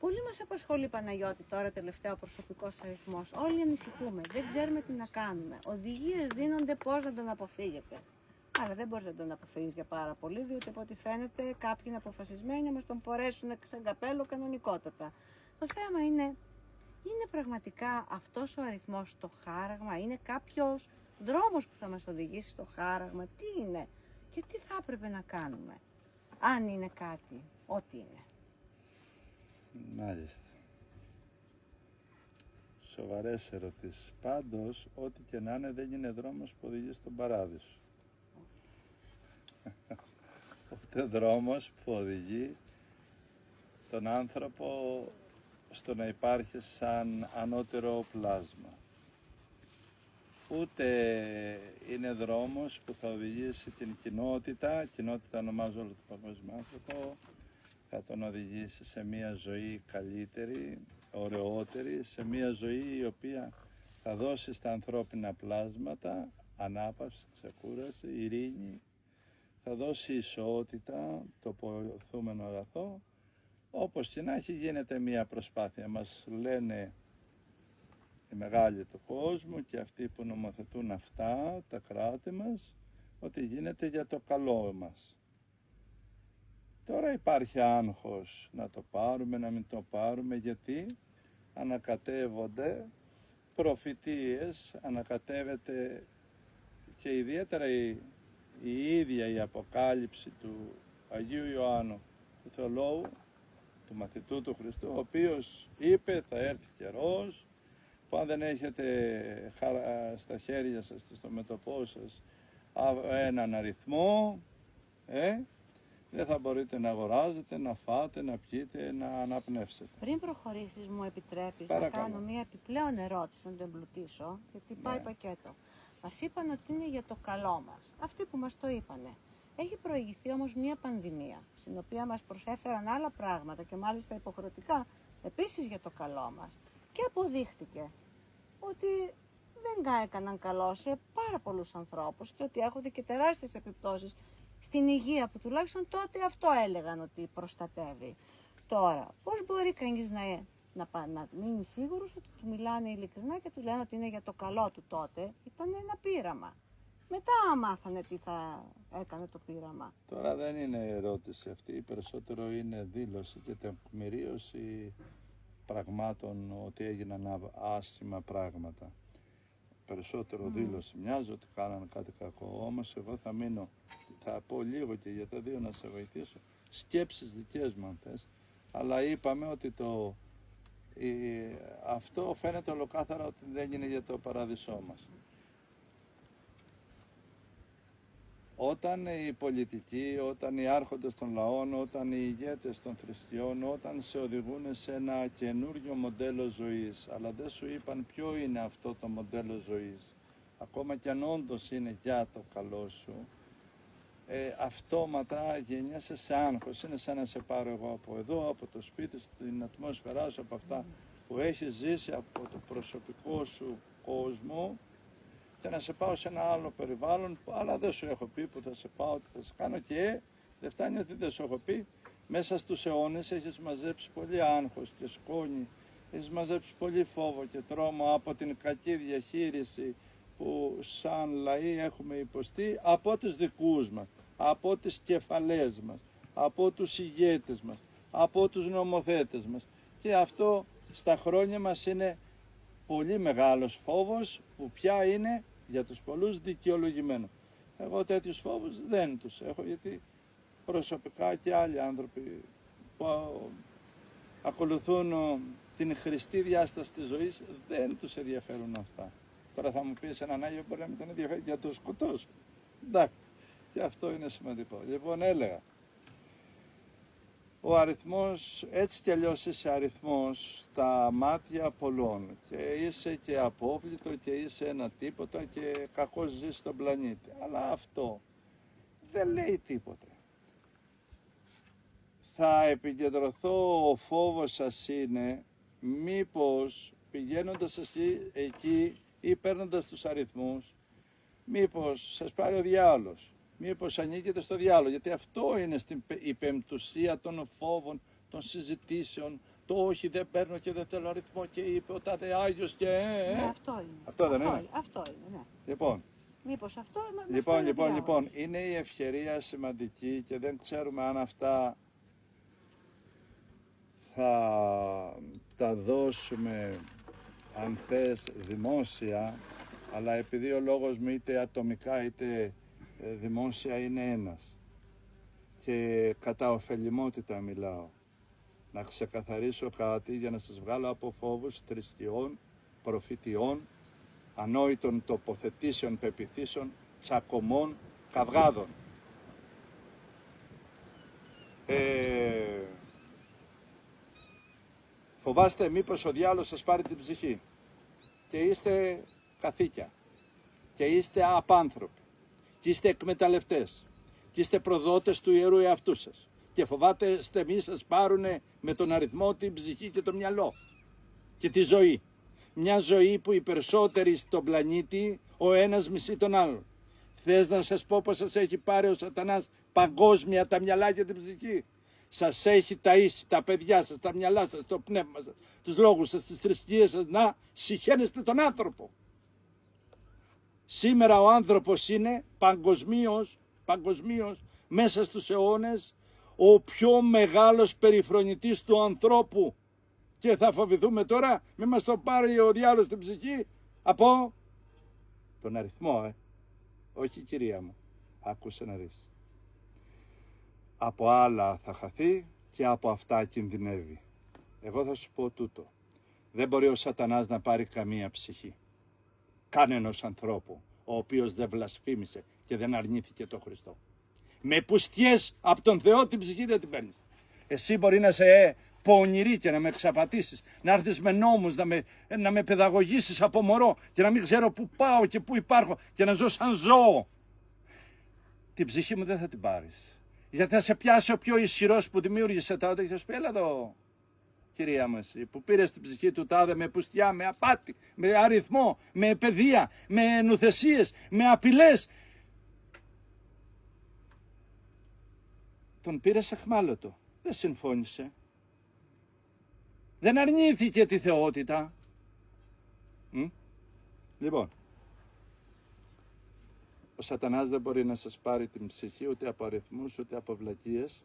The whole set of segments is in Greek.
Πολύ μας απασχολεί, Παναγιώτη, τώρα τελευταία ο προσωπικός αριθμός. Όλοι ανησυχούμε, δεν ξέρουμε τι να κάνουμε. Οδηγίες δίνονται πώς να τον αποφύγετε. Αλλά δεν μπορείς να τον αποφύγεις για πάρα πολύ, διότι από ό,τι φαίνεται κάποιοι είναι αποφασισμένοι να μας τον φορέσουν σαν καπέλο κανονικότατα. Το θέμα είναι πραγματικά αυτός ο αριθμός το χάραγμα, είναι κάποιος δρόμος που θα μας οδηγήσει στο χάραγμα, τι είναι και τι θα έπρεπε να κάνουμε, αν είναι κάτι, ό,τι είναι. Μάλιστα. Σοβαρές ερωτήσεις. Πάντως, ό,τι και να είναι δεν είναι δρόμος που οδηγεί στον παράδεισο. Ούτε δρόμος που οδηγεί τον άνθρωπο στο να υπάρχει σαν ανώτερο πλάσμα. Ούτε είναι δρόμος που θα οδηγήσει την κοινότητα ονομάζω όλο τον παγκόσμιο άνθρωπο, θα τον οδηγήσει σε μια ζωή καλύτερη, ωραιότερη, σε μια ζωή η οποία θα δώσει στα ανθρώπινα πλάσματα ανάπαυση, ξεκούραση, ειρήνη, θα δώσει ισότητα, το ποθούμενο αγαθό. Όπως και να έχει, γίνεται μια προσπάθεια. Μας λένε οι μεγάλοι του κόσμου και αυτοί που νομοθετούν αυτά, τα κράτη μας, ότι γίνεται για το καλό μας. Τώρα υπάρχει άγχος να το πάρουμε, να μην το πάρουμε, γιατί ανακατεύονται προφητείες, ανακατεύεται και ιδιαίτερα η ίδια η αποκάλυψη του Αγίου Ιωάννου, του θεολόγου, του μαθητού του Χριστού, ο οποίος είπε θα έρθει καιρός που αν δεν έχετε στα χέρια σας και στο μέτωπό σας έναν αριθμό, δεν θα μπορείτε να αγοράζετε, να φάτε, να πιείτε, να αναπνεύσετε. Πριν προχωρήσεις, μου επιτρέπεις Παρακαλώ. να κάνω μια επιπλέον ερώτηση, να το εμπλουτίσω, γιατί πάει πακέτο. Μας είπαν ότι είναι για το καλό μας. Αυτοί που μας το είπανε. Έχει προηγηθεί όμως μια πανδημία, στην οποία μας προσέφεραν άλλα πράγματα και μάλιστα υποχρεωτικά, επίσης για το καλό μας. Και αποδείχτηκε ότι δεν έκαναν καλό σε πάρα πολλούς ανθρώπους και ότι έχουν και τεράστιες επιπτώσεις στην υγεία, που τουλάχιστον τότε αυτό έλεγαν ότι προστατεύει. Τώρα, πώς μπορεί κανείς να μείνει σίγουρος ότι του μιλάνε ειλικρινά και του λένε ότι είναι για το καλό του? Τότε ήταν ένα πείραμα. Μετά μάθανε τι θα έκανε το πείραμα. Τώρα δεν είναι ερώτηση αυτή, περισσότερο είναι δήλωση και τεκμηρίωση πραγμάτων, ότι έγιναν άσχημα πράγματα. Περισσότερο δήλωση, μοιάζει ότι κάνανε κάτι κακό, όμως εγώ θα μείνω, θα πω λίγο και για τα δύο να σε βοηθήσω, σκέψεις δικές μου αν θες, αλλά είπαμε ότι αυτό φαίνεται ολοκάθαρα ότι δεν είναι για το παράδεισό μας. Όταν οι πολιτικοί, όταν οι άρχοντες των λαών, όταν οι ηγέτες των θρησκειών, όταν σε οδηγούν σε ένα καινούριο μοντέλο ζωής, αλλά δεν σου είπαν ποιο είναι αυτό το μοντέλο ζωής, ακόμα κι αν όντως είναι για το καλό σου, αυτόματα γεννιέσαι σε άγχος. Είναι σαν να σε πάρω εγώ από εδώ, από το σπίτι, στην ατμόσφαιρά σου, από αυτά που έχεις ζήσει, από το προσωπικό σου κόσμο, και να σε πάω σε ένα άλλο περιβάλλον, αλλά δεν σου έχω πει που θα σε πάω, τι θα σε κάνω, και δεν φτάνει ότι δεν σου έχω πει, μέσα στους αιώνες έχεις μαζέψει πολύ άγχος και σκόνη, έχεις μαζέψει πολύ φόβο και τρόμο από την κακή διαχείριση που σαν λαοί έχουμε υποστεί από τους δικούς μας, από τις κεφαλές μας, από τους ηγέτες μας, από τους νομοθέτες μας, και αυτό στα χρόνια μας είναι πολύ μεγάλος φόβος που πια είναι για τους πολλούς δικαιολογημένο. Εγώ τέτοιους φόβους δεν τους έχω, γιατί προσωπικά και άλλοι άνθρωποι που ακολουθούν την χρηστή διάσταση της ζωής δεν τους ενδιαφέρουν αυτά. Τώρα θα μου πεις έναν Άγιο μπορεί να μην τον ενδιαφέρει για το σκοτώσω. Εντάξει, και αυτό είναι σημαντικό. Λοιπόν, έλεγα, ο αριθμός, έτσι κι αλλιώς είσαι αριθμός στα μάτια πολλών και είσαι και απόβλητο και είσαι ένα τίποτα και κακώς ζεις στον πλανήτη. Αλλά αυτό δεν λέει τίποτε. Θα επικεντρωθώ, ο φόβος σας είναι μήπως πηγαίνοντας εσύ εκεί ή παίρνοντας τους αριθμούς, μήπως σας πάρει ο διάολος. Μήπως ανήκετε στο διάλογο, γιατί αυτό είναι η πεμπτουσία των φόβων των συζητήσεων, το όχι δεν παίρνω και δεν θέλω αριθμό και είπε ο τάδε Άγιος και Ναι, αυτό είναι. Αυτό δεν είναι. Αυτό είναι, ναι. Λοιπόν, Μήπως αυτό... λοιπόν, είναι η ευκαιρία σημαντική και δεν ξέρουμε αν αυτά θα τα δώσουμε, αν θες, δημόσια, αλλά επειδή ο λόγος μου είτε ατομικά είτε δημόσια είναι ένας και κατά ωφελημότητα μιλάω, να ξεκαθαρίσω κάτι για να σας βγάλω από φόβους θρησκειών, προφητιών, ανόητων τοποθετήσεων, πεποιθήσεων, τσακωμών, καυγάδων. Φοβάστε μήπως ο διάολος σας πάρει την ψυχή και είστε καθήκια και είστε απάνθρωποι και είστε εκμεταλλευτές και είστε προδότες του ιερού εαυτού σας και φοβάστε μη σας πάρουνε με τον αριθμό την ψυχή και το μυαλό και τη ζωή. Μια ζωή που οι περισσότεροι στον πλανήτη ο ένας μισεί τον άλλον. Θες να σας πω πως σας έχει πάρει ο σατανάς παγκόσμια τα μυαλά και την ψυχή? Σας έχει ταΐσει τα παιδιά σας, τα μυαλά σας, το πνεύμα σας, τους λόγους σας, τις θρησκείες σας να συχαίνεστε τον άνθρωπο. Σήμερα ο άνθρωπος είναι παγκοσμίως μέσα στους αιώνες ο πιο μεγάλος περιφρονητής του ανθρώπου. Και θα φοβηθούμε τώρα μη μας το πάρει ο διάολος στην ψυχή από τον αριθμό, όχι κυρία μου, άκουσε να δεις. Από άλλα θα χαθεί και από αυτά κινδυνεύει. Εγώ θα σου πω τούτο. Δεν μπορεί ο σατανάς να πάρει καμία ψυχή. Κανένας ανθρώπου ο οποίος δεν βλασφήμισε και δεν αρνήθηκε τον Χριστό. Με πουστιές από τον Θεό την ψυχή δεν την παίρνεις. Εσύ μπορεί να σε πονηρή και να με εξαπατήσεις, να έρθεις με νόμους, να με παιδαγωγήσεις από μωρό και να μην ξέρω πού πάω και πού υπάρχω και να ζω σαν ζώο. Την ψυχή μου δεν θα την πάρεις. Γιατί θα σε πιάσει ο πιο ισχυρός που δημιούργησε τα όταν και θα σου πει, έλα εδώ, κυρία μου, εσύ που πήρες την ψυχή του τάδε με πουστιά, με απάτη, με αριθμό, με παιδεία, με νουθεσίες, με απειλές. Τον πήρες εχμάλωτο, δεν συμφώνησε. Δεν αρνήθηκε τη θεότητα. Λοιπόν, ο σατανάς δεν μπορεί να σας πάρει την ψυχή ούτε από αριθμούς ούτε από βλακίες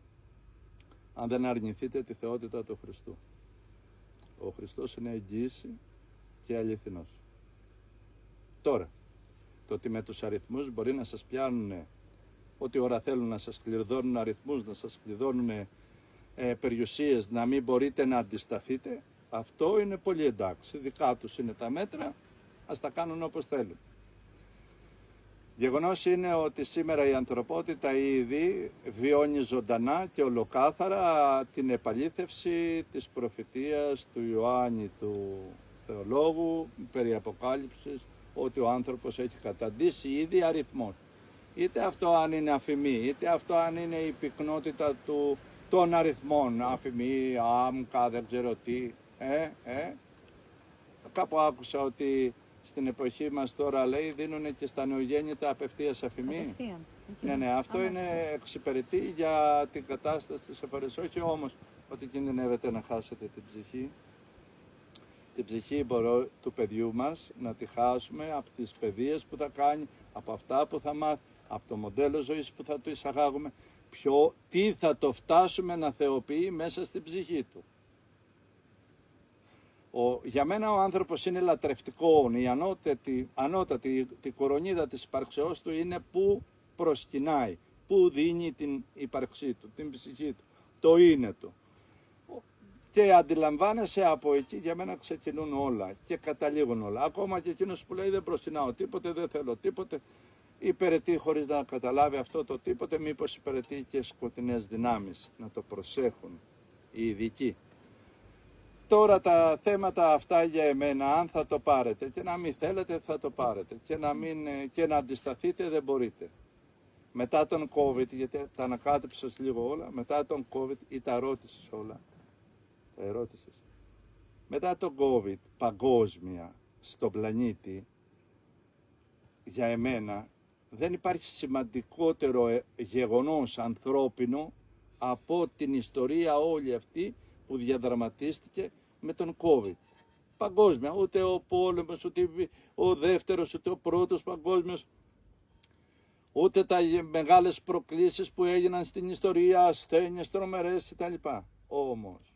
αν δεν αρνηθείτε τη θεότητα του Χριστού. Ο Χριστός είναι εγγύηση και αληθινός. Τώρα, το ότι με τους αριθμούς μπορεί να σας πιάνουν ό,τι ώρα θέλουν, να σας κλειδώνουν αριθμούς, να σας κλειδώνουν περιουσίες, να μην μπορείτε να αντισταθείτε, αυτό είναι πολύ εντάξει. Δικά τους είναι τα μέτρα, ας τα κάνουν όπως θέλουν. Γεγονός είναι ότι σήμερα η ανθρωπότητα ήδη βιώνει ζωντανά και ολοκάθαρα την επαλήθευση της προφητείας του Ιωάννη του Θεολόγου περί Αποκάλυψης, ότι ο άνθρωπος έχει καταντήσει ήδη αριθμός. Είτε αυτό αν είναι αφημί, είτε αυτό αν είναι η πυκνότητα των αριθμών, αφημί, άμκα, δεν ξέρω τι, Κάπου άκουσα ότι στην εποχή μας τώρα, λέει, δίνουν και στα νεογέννητα απευθείας αφημί. Ναι, αυτό είναι εξυπηρετή για την κατάσταση της εφορές. Όχι όμως ότι κινδυνεύετε να χάσετε την ψυχή. Την ψυχή του παιδιού μας να τη χάσουμε από τις παιδείες που θα κάνει, από αυτά που θα μάθει, από το μοντέλο ζωής που θα του εισαγάγουμε, τι θα το φτάσουμε να θεοποιεί μέσα στην ψυχή του. Για μένα ο άνθρωπος είναι λατρευτικό, η ανώτατη τη κορονίδα της υπαρξεώς του είναι που προσκυνάει, που δίνει την ύπαρξή του, την ψυχή του, το είναι του. Και αντιλαμβάνεσαι από εκεί, για μένα ξεκινούν όλα και καταλήγουν όλα. Ακόμα και εκείνος που λέει δεν προσκυνάω τίποτε, δεν θέλω τίποτε, υπηρετεί χωρίς να καταλάβει αυτό το τίποτε, μήπως υπηρετεί και σκοτεινές δυνάμεις, να το προσέχουν οι ειδικοί. Τώρα τα θέματα αυτά για εμένα, αν θα το πάρετε και να μην θέλετε θα το πάρετε και να αντισταθείτε δεν μπορείτε. Μετά τον COVID, γιατί τα ανακάτεψες λίγο όλα, μετά τον COVID ή τα ρώτησες όλα, τα ερώτησες. Μετά τον COVID παγκόσμια στον πλανήτη, για εμένα δεν υπάρχει σημαντικότερο γεγονός ανθρώπινο από την ιστορία όλη αυτή που διαδραματίστηκε με τον COVID. Παγκόσμια, ούτε ο πόλεμος, ούτε ο δεύτερος, ούτε ο πρώτος παγκόσμιος, ούτε τα μεγάλες προκλήσεις που έγιναν στην ιστορία, ασθένειες τρομερές κτλ. Όμως,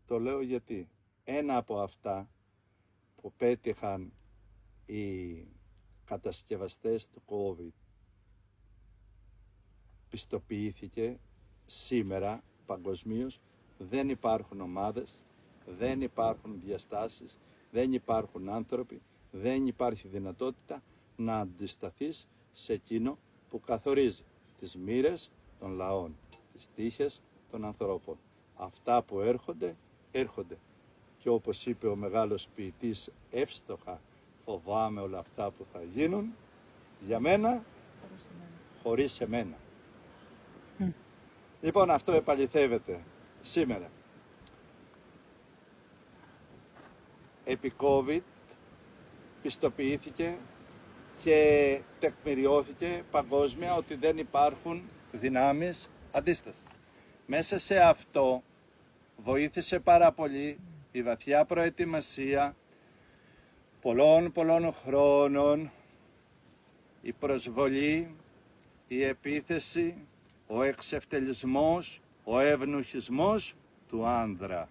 το λέω γιατί ένα από αυτά που πέτυχαν οι κατασκευαστές του COVID πιστοποιήθηκε σήμερα παγκοσμίως. Δεν υπάρχουν ομάδες, δεν υπάρχουν διαστάσεις, δεν υπάρχουν άνθρωποι, δεν υπάρχει δυνατότητα να αντισταθείς σε εκείνο που καθορίζει τις μοίρες των λαών, τις τύχες των ανθρώπων. Αυτά που έρχονται, έρχονται. Και όπως είπε ο μεγάλος ποιητής, εύστοχα φοβάμαι όλα αυτά που θα γίνουν για μένα, χωρίς εμένα. Λοιπόν, αυτό επαληθεύεται σήμερα. Επί COVID πιστοποιήθηκε και τεκμηριώθηκε παγκόσμια ότι δεν υπάρχουν δυνάμεις αντίστασης. Μέσα σε αυτό βοήθησε πάρα πολύ η βαθιά προετοιμασία πολλών χρόνων, η προσβολή, η επίθεση, ο εξευτελισμός, ο ευνουχισμός του άνδρα.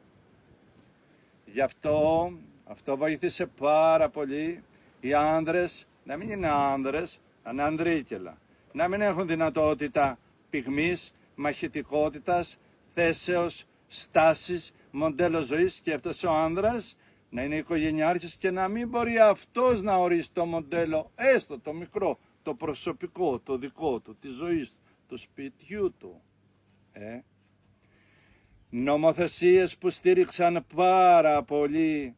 Γι' αυτό βοήθησε πάρα πολύ οι άνδρες να μην είναι άνδρες, να είναι ανδρίκελα. Να μην έχουν δυνατότητα πυγμής, μαχητικότητας, θέσεως, στάσης, μοντέλο ζωής, και αυτός ο άνδρας να είναι οικογενειάρχης και να μην μπορεί αυτός να ορίσει το μοντέλο, έστω το μικρό, το προσωπικό, το δικό του, της ζωής, του σπιτιού του. Νομοθεσίες που στήριξαν πάρα πολύ,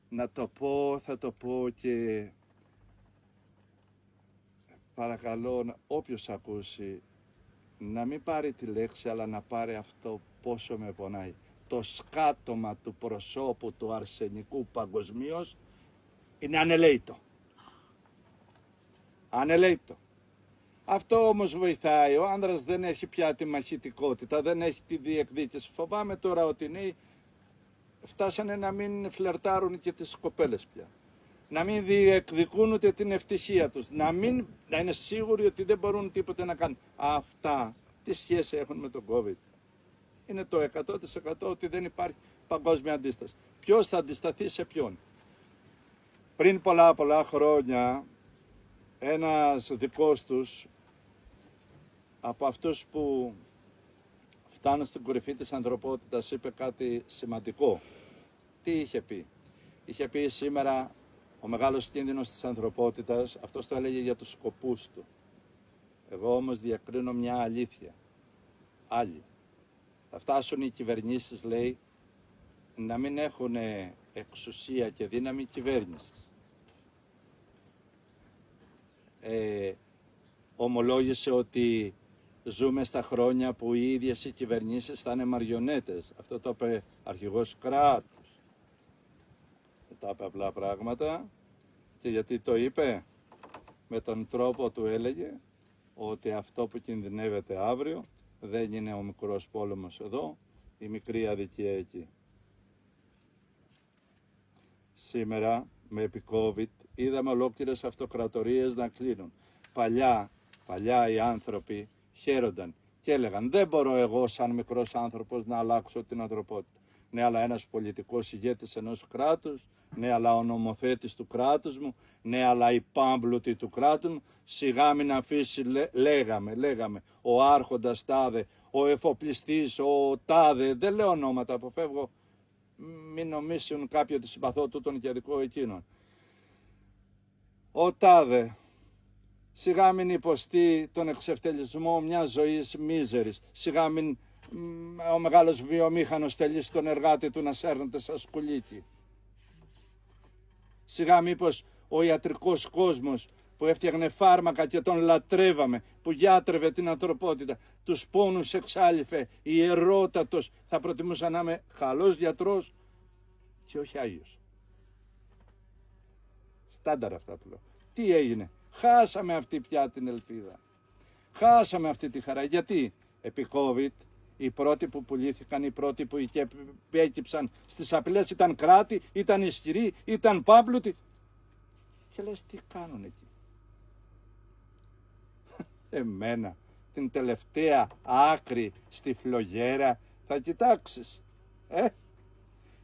να το πω, θα το πω και παρακαλώ όποιος ακούσει να μην πάρει τη λέξη, αλλά να πάρει αυτό πόσο με πονάει. Το σκάτωμα του προσώπου του αρσενικού παγκοσμίως είναι ανελαίτο. Ανελαίτο. Αυτό όμως βοηθάει. Ο άνδρας δεν έχει πια τη μαχητικότητα, δεν έχει τη διεκδίκηση. Φοβάμαι τώρα ότι οι νέοι φτάσανε να μην φλερτάρουν και τις κοπέλες πια. Να μην διεκδικούν ούτε την ευτυχία τους. Να είναι σίγουροι ότι δεν μπορούν τίποτε να κάνουν. Αυτά τι σχέση έχουν με τον COVID? Είναι το 100% ότι δεν υπάρχει παγκόσμια αντίσταση. Ποιος θα αντισταθεί σε ποιον? Πριν πολλά χρόνια ένας δικός τους από αυτούς που φτάνουν στην κορυφή της ανθρωπότητας είπε κάτι σημαντικό. Τι είχε πει? Είχε πει σήμερα ο μεγάλος κίνδυνος της ανθρωπότητας, αυτός το έλεγε για τους σκοπούς του. Εγώ όμως διακρίνω μια αλήθεια. Άλλη. Θα φτάσουν οι κυβερνήσεις, λέει, να μην έχουν εξουσία και δύναμη κυβέρνησης. Ομολόγησε ότι ζούμε στα χρόνια που οι ίδιες οι κυβερνήσεις θα είναι μαριονέτες. Αυτό το είπε αρχηγός κράτους. Δεν τα είπε απλά πράγματα. Και γιατί το είπε? Με τον τρόπο του έλεγε ότι αυτό που κινδυνεύεται αύριο δεν είναι ο μικρός πόλεμος εδώ, η μικρή αδικία εκεί. Σήμερα με επί COVID είδαμε ολόκληρες αυτοκρατορίες να κλείνουν. Παλιά οι άνθρωποι χαίρονταν και έλεγαν δεν μπορώ εγώ σαν μικρός άνθρωπος να αλλάξω την ανθρωπότητα. Ναι, αλλά ένας πολιτικός ηγέτης ενός κράτους, ναι, αλλά ο νομοθέτης του κράτους μου, ναι, αλλά η πάμπλουτη του κράτους μου, σιγά μην αφήσει, λέγαμε, ο άρχοντας τάδε, ο εφοπλιστής, ο τάδε, δεν λέω ονόματα, αποφεύγω, μην νομίσουν κάποιοι ότι συμπαθώ τούτον και αδικό εκείνον. Ο τάδε, σιγά μην υποστεί τον εξευτελισμό μιας ζωής μίζερης, σιγά μην ο μεγάλος βιομήχανος θελήσει τον εργάτη του να σέρνεται σαν σκουλίκι. Σιγά μήπως ο ιατρικός κόσμος που έφτιαχνε φάρμακα και τον λατρεύαμε, που γιάτρευε την ανθρωπότητα, τους πόνους εξάλειφε, ιερότατος, θα προτιμούσα να είμαι καλός γιατρός και όχι Άγιος. Στάνταρ αυτά που λέω. Τι έγινε? Χάσαμε αυτή πια την ελπίδα. Χάσαμε αυτή τη χαρά. Γιατί? επί COVID, οι πρώτοι που πουλήθηκαν, οι πρώτοι που έκυψαν στις απειλές ήταν κράτη, ήταν ισχυροί, ήταν πάπλουτοι. Και λες τι κάνουν εκεί. Εμένα, την τελευταία άκρη στη φλογέρα θα κοιτάξεις.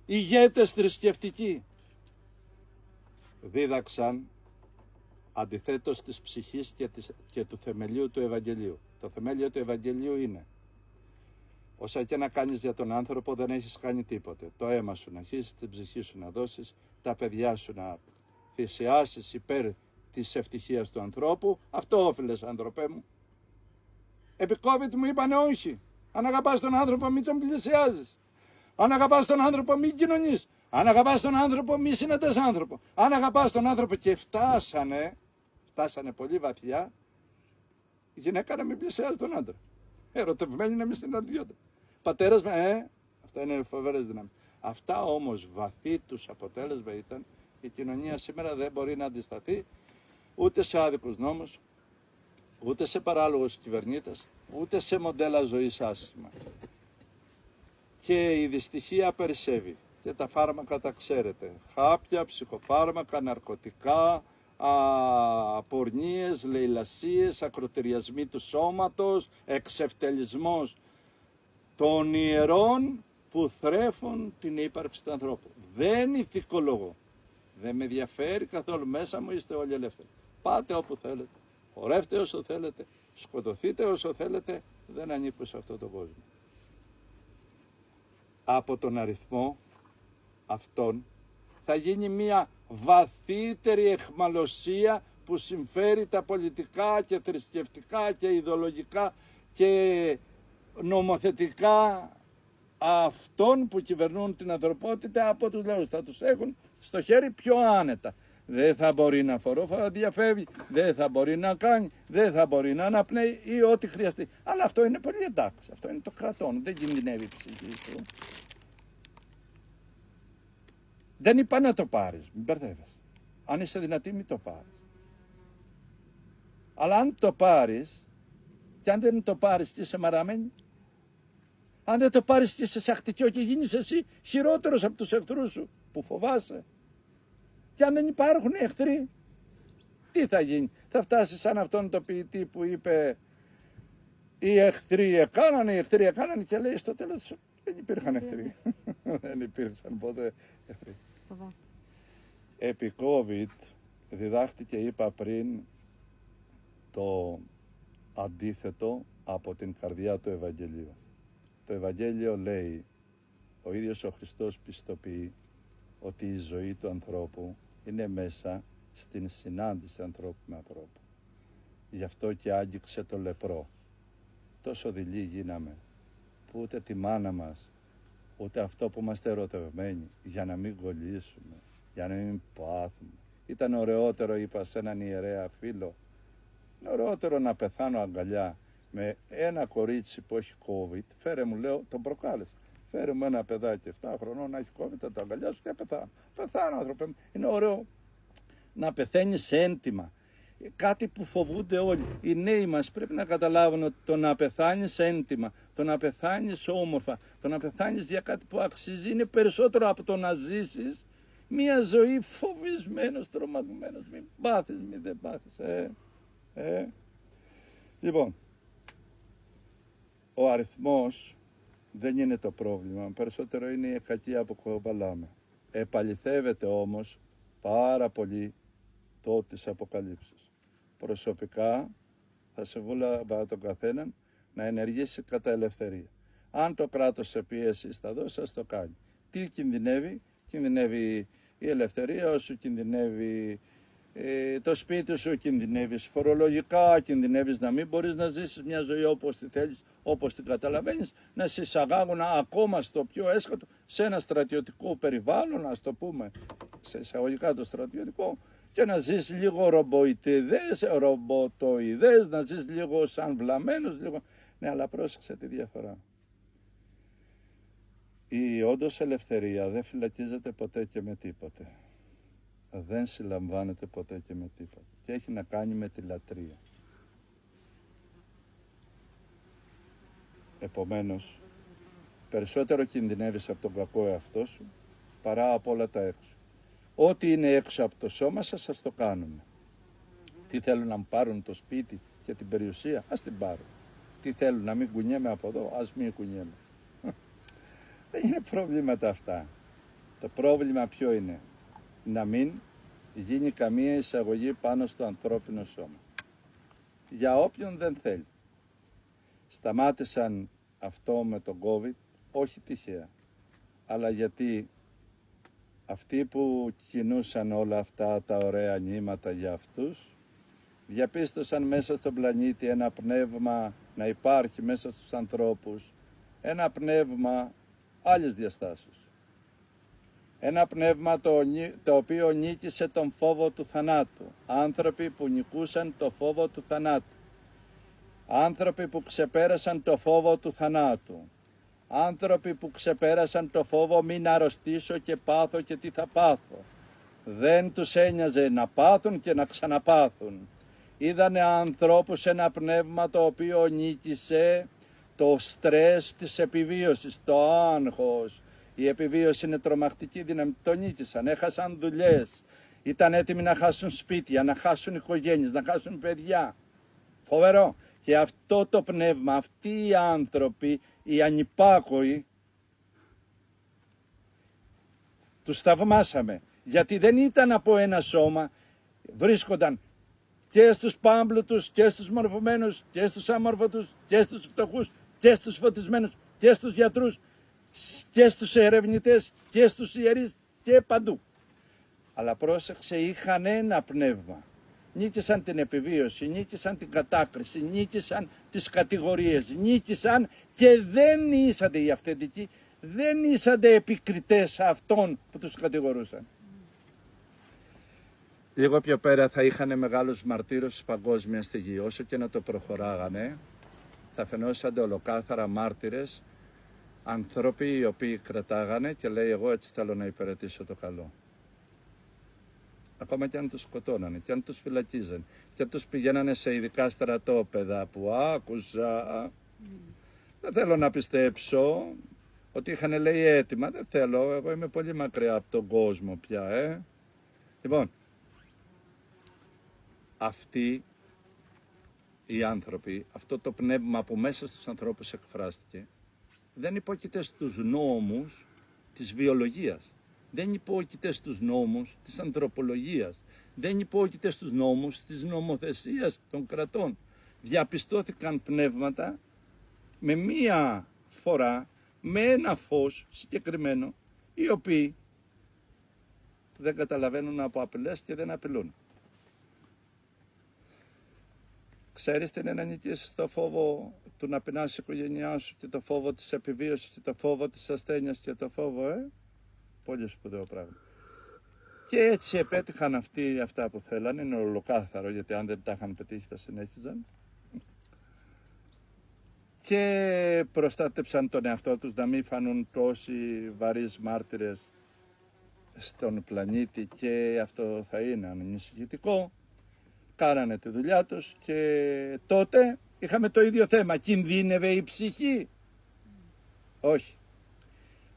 Ηγέτες θρησκευτικοί δίδαξαν αντιθέτως της ψυχής και του θεμελίου του Ευαγγελίου. Το θεμέλιο του Ευαγγελίου είναι: όσα και να κάνεις για τον άνθρωπο δεν έχεις κάνει τίποτε. Το αίμα σου να χύσεις, την ψυχή σου να δώσεις, τα παιδιά σου να θυσιάσεις υπέρ της ευτυχίας του ανθρώπου. Αυτό όφιλες, άνθρωπέ μου. Επί COVID μου είπανε όχι. Αν αγαπάς τον άνθρωπο μην τον πλησιάζεις. Αν αγαπάς τον άνθρωπο μην κοινωνείς. Αν αγαπάς τον άνθρωπο μη συναντάς άνθρωπο. Αν αγαπάς τον άνθρωπο, και φτάσανε πολύ βαθιά, η γυναίκα να μην πλησιάζει τον άντρα. Ερωτευμένοι να μην συναντιόνται. Πατέρας αυτά είναι φοβερές δυνάμεις. Αυτά όμως βαθύ τους αποτέλεσμα ήταν: η κοινωνία σήμερα δεν μπορεί να αντισταθεί ούτε σε άδικους νόμους, ούτε σε παράλογους κυβερνήτες, ούτε σε μοντέλα ζωής άσχημα. Και η δυστυχία περισσεύει. Και τα φάρμακα τα ξέρετε. Χάπια, ψυχοφάρμακα, ναρκωτικά, πορνείες, λαιλασίες, ακροτηριασμοί του σώματος, εξευτελισμός των ιερών που θρέφουν την ύπαρξη του ανθρώπου. Δεν ηθικολογώ. Δεν με ενδιαφέρει καθόλου. Μέσα μου είστε όλοι ελεύθεροι. Πάτε όπου θέλετε. Χορεύτε όσο θέλετε. Σκοτωθείτε όσο θέλετε. Δεν ανήκω σε αυτό το κόσμο. Από τον αριθμό αυτών θα γίνει μια βαθύτερη αιχμαλωσία που συμφέρει τα πολιτικά και θρησκευτικά και ιδεολογικά και νομοθετικά αυτών που κυβερνούν την ανθρωπότητα από τους λαούς. Θα τους έχουν στο χέρι πιο άνετα. Δεν θα μπορεί να διαφεύγει, δεν θα μπορεί να κάνει, δεν θα μπορεί να αναπνέει ή ό,τι χρειαστεί. Αλλά αυτό είναι πολύ εντάξει, αυτό είναι το κρατών, δεν κινδυνεύει η ψυχή του. Δεν είπα να το πάρεις, μην μπερδεύεσαι. Αν είσαι δυνατή μην το πάρεις. Αλλά αν το πάρεις, και αν δεν το πάρεις και είσαι μαραμένη, αν δεν το πάρεις και είσαι σαχτικιό και γίνεις εσύ χειρότερος από τους εχθρούς σου που φοβάσαι, και αν δεν υπάρχουν εχθροί, τι θα γίνει? Θα φτάσεις σαν αυτόν τον ποιητή που είπε οι εχθροί έκανανε και λέει στο τέλος δεν υπήρχαν εχθροί. Δεν υπήρξαν ποτέ εχθροί. Επί COVID διδάχτηκε, είπα πριν, το αντίθετο από την καρδιά του Ευαγγελίου. Το Ευαγγέλιο λέει, ο ίδιος ο Χριστός πιστοποιεί ότι η ζωή του ανθρώπου είναι μέσα στην συνάντηση ανθρώπου με ανθρώπου. Γι' αυτό και άγγιξε το λεπρό. Τόσο δειλοί γίναμε που ούτε τη μάνα μας, ούτε αυτό που είμαστε ερωτευμένοι, για να μην κολλήσουμε, για να μην πάθουμε. Ήταν ωραιότερο, είπα σε έναν ιερέα φίλο, είναι ωραιότερο να πεθάνω αγκαλιά με ένα κορίτσι που έχει COVID. Φέρε μου, λέω, τον προκάλεσε. Φέρε μου ένα παιδάκι 7 χρονών να έχει COVID, θα το αγκαλιάσω και πεθάνω. Πεθάνω, άνθρωπε μου. Είναι ωραίο να πεθαίνεις έντιμα. Κάτι που φοβούνται όλοι. Οι νέοι μας πρέπει να καταλάβουν ότι το να πεθάνεις έντιμα, το να πεθάνεις όμορφα, το να πεθάνεις για κάτι που αξίζει είναι περισσότερο από το να ζήσεις μια ζωή φοβισμένος, τρομαγμένος. Μην πάθεις, μην δεν πάθεις. Λοιπόν, ο αριθμός δεν είναι το πρόβλημα. Περισσότερο είναι η κακία που κομπαλάμε. Επαληθεύεται όμως πάρα πολύ το της Αποκαλύψης. Προσωπικά θα συμβούλευα τον καθέναν να ενεργήσει κατά ελευθερία. Αν το κράτος σε πίεση θα δώσει, ας το κάνει. Τι κινδυνεύει? Κινδυνεύει η ελευθερία, όσο κινδυνεύει το σπίτι σου, κινδυνεύεις φορολογικά, κινδυνεύεις να μην μπορείς να ζήσεις μια ζωή όπως τη θέλεις, όπως την καταλαβαίνεις, να σε εισαγάγουν ακόμα στο πιο έσχατο σε ένα στρατιωτικό περιβάλλον, ας το πούμε σε εισαγωγικά το στρατιωτικό, και να ζεις λίγο ρομποτοειδές, να ζεις λίγο σαν βλαμμένος, λίγο. Ναι, αλλά πρόσεξε τη διαφορά. Η όντως ελευθερία δεν φυλακίζεται ποτέ και με τίποτε. Δεν συλλαμβάνεται ποτέ και με τίποτα. Και έχει να κάνει με τη λατρεία. Επομένως, περισσότερο κινδυνεύεις από τον κακό εαυτό σου παρά από όλα τα έξω. Ό,τι είναι έξω από το σώμα σας, ας το κάνουμε. Τι θέλουν να μου πάρουν το σπίτι και την περιουσία, ας την πάρουν. Τι θέλουν να μην κουνιέμαι από εδώ, ας μην κουνιέμαι. Δεν είναι προβλήματα αυτά. Το πρόβλημα ποιο είναι? Να μην γίνει καμία εισαγωγή πάνω στο ανθρώπινο σώμα. Για όποιον δεν θέλει. Σταμάτησαν αυτό με τον COVID, όχι τυχαία, αλλά γιατί αυτοί που κινούσαν όλα αυτά τα ωραία νήματα για αυτούς, διαπίστωσαν μέσα στον πλανήτη ένα πνεύμα να υπάρχει μέσα στους ανθρώπους, ένα πνεύμα άλλης διαστάσεως. Ένα πνεύμα το οποίο νίκησε τον φόβο του θανάτου. Άνθρωποι που νικούσαν το φόβο του θανάτου. Άνθρωποι που ξεπέρασαν το φόβο του θανάτου. Άνθρωποι που ξεπέρασαν το φόβο μην αρρωστήσω και πάθω και τι θα πάθω. Δεν τους ένοιαζε να πάθουν και να ξαναπάθουν. Είδανε ανθρώπους ένα πνεύμα το οποίο νίκησε το στρες της επιβίωσης, το άγχος. Η επιβίωση είναι τρομακτική δύναμη, το νίκησαν, έχασαν δουλειές, ήταν έτοιμοι να χάσουν σπίτια, να χάσουν οικογένειες, να χάσουν παιδιά. Φοβερό. Και αυτό το πνεύμα, αυτοί οι άνθρωποι, οι ανυπάκοοι, τους θαυμάσαμε. Γιατί δεν ήταν από ένα σώμα, βρίσκονταν και στους πάμπλουτους και στους μορφωμένους και στους αμόρφωτους και στους φτωχούς και στους φωτισμένους και στους γιατρούς και στους ερευνητές και στους ιερείς και παντού. Αλλά πρόσεξε, είχαν ένα πνεύμα. Νίκησαν την επιβίωση, νίκησαν την κατάκριση, νίκησαν τις κατηγορίες, νίκησαν και δεν ήσανται οι αυθεντικοί, δεν ήσανται επικριτές αυτών που τους κατηγορούσαν. Λίγο πιο πέρα θα είχαν μεγάλους μαρτύρους παγκόσμια στη γη. Όσο και να το προχωράγανε, θα φαινόσανται ολοκάθαρα μάρτυρες, άνθρωποι οι οποίοι κρατάγανε και λέει εγώ έτσι θέλω να υπηρετήσω το καλό. Ακόμα και αν τους σκοτώνανε, και αν τους φυλακίζανε, και αν τους πηγαίνανε σε ειδικά στρατόπεδα που άκουσα. Δεν θέλω να πιστέψω ότι είχαν λέει έτοιμα, δεν θέλω, εγώ είμαι πολύ μακριά από τον κόσμο πια. Λοιπόν, αυτοί οι άνθρωποι, αυτό το πνεύμα που μέσα στους ανθρώπους εκφράστηκε, δεν υπόκειται στους νόμους της βιολογίας. Δεν υπόκειται στους νόμους της ανθρωπολογίας. Δεν υπόκειται στους νόμους της νομοθεσίας των κρατών. Διαπιστώθηκαν πνεύματα με μία φορά, με ένα φως συγκεκριμένο, οι οποίοι δεν καταλαβαίνουν από απειλές και δεν απειλούν. Ξέρεις τι είναι να νικήσεις το φόβο του να πεινάσεις η οικογένειά σου και το φόβο της επιβίωσης και το φόβο της ασθένειας και το φόβο, Πολύ σπουδαίο πράγμα. Και έτσι επέτυχαν αυτοί αυτά που θέλανε, είναι ολοκάθαρο γιατί αν δεν τα είχαν πετύχει θα συνέχιζαν. Και προστάτεψαν τον εαυτό τους να μην φανούν τόσοι βαρύς μάρτυρες στον πλανήτη και αυτό θα είναι ανησυχητικό. Κάνανε τη δουλειά τους και τότε είχαμε το ίδιο θέμα. Κινδύνευε η ψυχή? Όχι.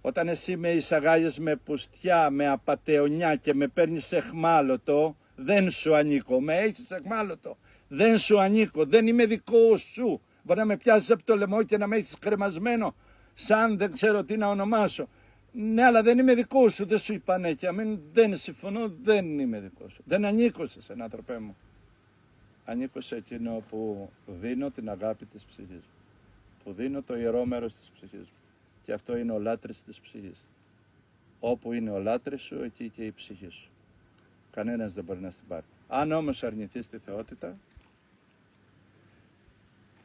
Όταν εσύ με εισαγάγεις με πουστιά, με απατεωνιά και με παίρνεις εχμάλωτο, δεν σου ανήκω. Με έχεις εχμάλωτο, δεν σου ανήκω, δεν είμαι δικό σου. Μπορεί να με πιάσεις από το λαιμό και να με έχεις κρεμασμένο, σαν δεν ξέρω τι να ονομάσω. Ναι, αλλά δεν είμαι δικό σου, δεν σου είπα ναι και αμήν, δεν συμφωνώ, δεν είμαι δικό σου. Δεν ανήκω σε σένα, άνθρωπέ μου. Ανήκω σε εκείνο που δίνω την αγάπη της ψυχής μου, που δίνω το ιερό μέρος της ψυχής μου. Και αυτό είναι ο λάτρης της ψυχής. Όπου είναι ο λάτρης σου, εκεί και η ψυχή σου. Κανένας δεν μπορεί να στην πάρει. Αν όμως αρνηθείς τη θεότητα,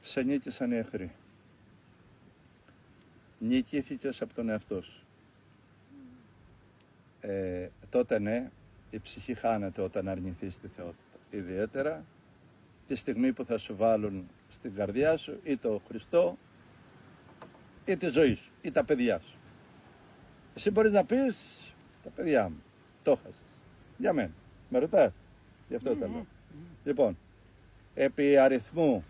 σε νίκησαν οι εχθροί. Νικήθηκες από τον εαυτό σου. Τότε ναι, η ψυχή χάνεται όταν αρνηθείς τη θεότητα. Ιδιαίτερα τη στιγμή που θα σου βάλουν στην καρδιά σου ή το Χριστό ή τη ζωή σου ή τα παιδιά σου. Εσύ μπορείς να πεις τα παιδιά μου, το χάσες. Για μένα. Με ρωτάς. Γι' αυτό το λέω. Λοιπόν, επί αριθμού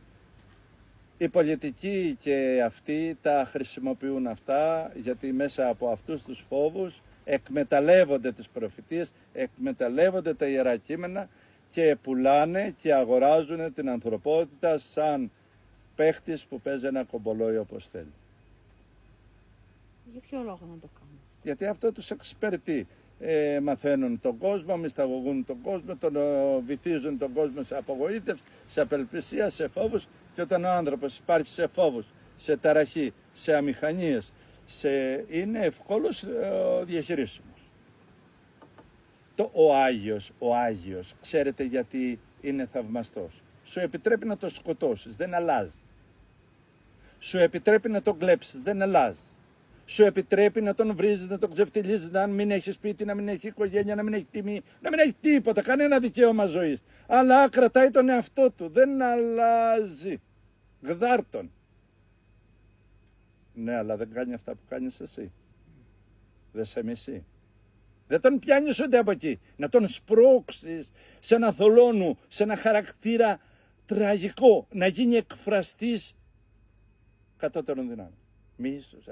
Οι πολιτικοί και αυτοί τα χρησιμοποιούν αυτά, γιατί μέσα από αυτούς τους φόβους εκμεταλλεύονται τις προφητείες, εκμεταλλεύονται τα Ιερά Κείμενα και πουλάνε και αγοράζουν την ανθρωπότητα σαν παίχτης που παίζει ένα κομπολόι όπως θέλει. Για ποιο λόγο να το κάνουν? Γιατί αυτό τους εξυπηρετεί. Μαθαίνουν τον κόσμο, μυσταγωγούν τον κόσμο, βυθίζουν τον κόσμο σε απογοήτευση, σε απελπισία, σε φόβους, και όταν ο άνθρωπος υπάρχει σε φόβους, σε ταραχή, σε αμηχανίες, είναι ευκόλως διαχειρίσιμος. Ο Άγιος, ξέρετε γιατί είναι θαυμαστός? Σου επιτρέπει να το σκοτώσεις, δεν αλλάζει. Σου επιτρέπει να τον κλέψεις, δεν αλλάζει. Σου επιτρέπει να τον βρίζεις, να τον ξεφτιλίζεις, να μην έχει σπίτι, να μην έχει οικογένεια, να μην έχει τιμή, να μην έχει τίποτα, κανένα δικαίωμα ζωής. Αλλά κρατάει τον εαυτό του, δεν αλλάζει. Γδάρτον. Ναι, αλλά δεν κάνει αυτά που κάνεις εσύ. Δεν σε μισεί. Δεν τον πιάνεις ούτε από εκεί. Να τον σπρώξεις σε ένα θολώνου, σε ένα χαρακτήρα τραγικό, να γίνει εκφραστής κατώτερων δυνάμεων. Μίσος,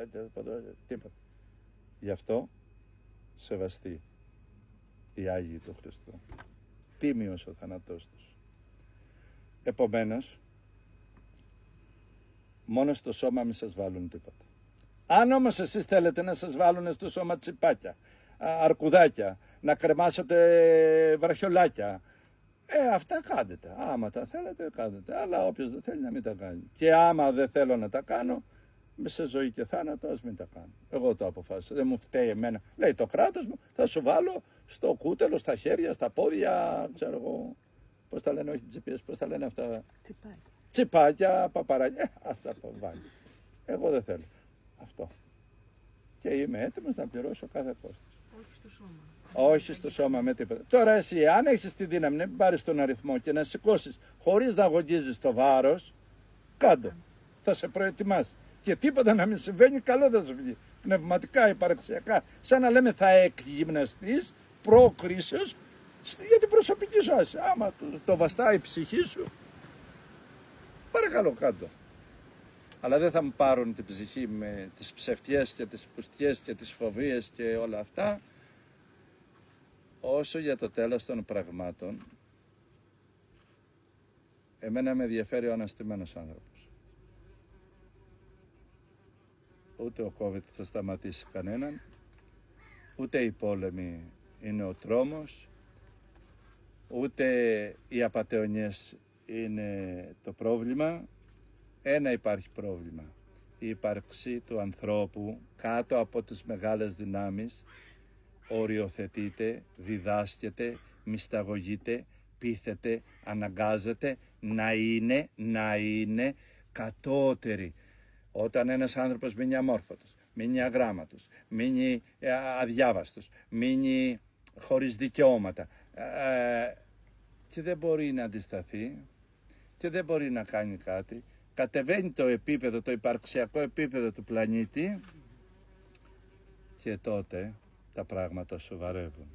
τίποτα. Γι' αυτό σεβαστεί οι Άγιοι του Χριστού. Τίμιος ο θάνατός τους. Επομένως, μόνο στο σώμα μη σας βάλουν τίποτα. Αν όμως εσείς θέλετε να σας βάλουν στο σώμα τσιπάκια, αρκουδάκια, να κρεμάσετε βραχιολάκια, αυτά κάνετε. Άμα τα θέλετε, κάνετε. Αλλά όποιος δεν θέλει να μην τα κάνει. Και άμα δεν θέλω να τα κάνω, σε ζωή και θάνατο, ας μην τα κάνω. Εγώ το αποφάσισα. Δεν μου φταίει εμένα. Λέει το κράτος μου, θα σου βάλω στο κούτελο, στα χέρια, στα πόδια, ξέρω εγώ. Πώς τα λένε, όχι τσιπίες, πώς τα λένε αυτά? Τσιπάκια. Τσιπάκια, παπαράκια. Ας τα βάλει. Εγώ δεν θέλω. Αυτό. Και είμαι έτοιμος να πληρώσω κάθε κόστος. Όχι στο σώμα. Όχι στο σώμα με τίποτα. Τώρα εσύ, αν έχεις τη δύναμη να πάρεις τον αριθμό και να σηκώσεις χωρίς να αγωνίζεις το βάρος, κάντο. Θα σε προετοιμάσει. Και τίποτα να μην συμβαίνει, καλό θα σου βγει. Πνευματικά, υπαρξιακά. Σαν να λέμε θα εκγυμναστείς προκρίσεως για την προσωπική σου άση. Άμα το βαστάει η ψυχή σου, παρακαλώ κάτω. Αλλά δεν θα μου πάρουν την ψυχή με τις ψευτιές και τις πουστιές και τις φοβίες και όλα αυτά. Όσο για το τέλος των πραγμάτων, εμένα με ενδιαφέρει ο αναστημένος άνθρωπος. Ούτε ο COVID θα σταματήσει κανέναν, ούτε οι πόλεμοι είναι ο τρόμος, ούτε οι απατεωνιές είναι το πρόβλημα. Ένα υπάρχει πρόβλημα. Η ύπαρξη του ανθρώπου κάτω από τις μεγάλες δυνάμεις οριοθετείται, διδάσκεται, μυσταγωγείται, πείθεται, αναγκάζεται να είναι κατώτερη. Όταν ένας άνθρωπος μείνει αμόρφωτος, μείνει αγράμματος, μείνει αδιάβαστος, μείνει χωρίς δικαιώματα και δεν μπορεί να αντισταθεί και δεν μπορεί να κάνει κάτι, κατεβαίνει το επίπεδο, το υπαρξιακό επίπεδο του πλανήτη και τότε τα πράγματα σοβαρεύουν.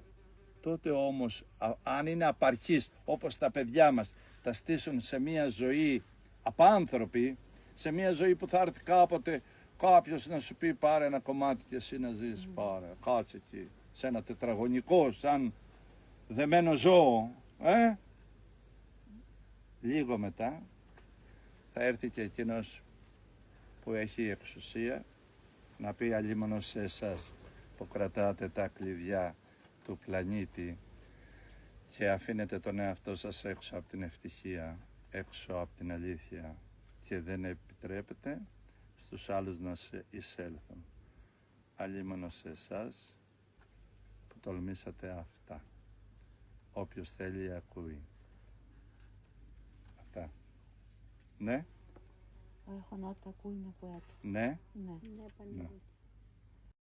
Τότε όμως, αν είναι απαρχής όπως τα παιδιά μας τα στήσουν σε μια ζωή απάνθρωπη, σε μια ζωή που θα έρθει κάποτε κάποιος να σου πει πάρε ένα κομμάτι και εσύ να ζεις, πάρε, κάτσε εκεί, σε ένα τετραγωνικό, σαν δεμένο ζώο, λίγο μετά θα έρθει και εκείνος που έχει εξουσία να πει αλίμονος σε εσάς που κρατάτε τα κλειδιά του πλανήτη και αφήνετε τον εαυτό σας έξω από την ευτυχία, έξω από την αλήθεια και δεν επιτρέπετε στους άλλους να σε εισέλθουν. Αλίμονος σε εσάς που τολμήσατε αυτά. Όποιος θέλει ακούει. Αυτά. Ναι. Έχω να τα ακούει να πω. Ναι. Ναι. Ναι.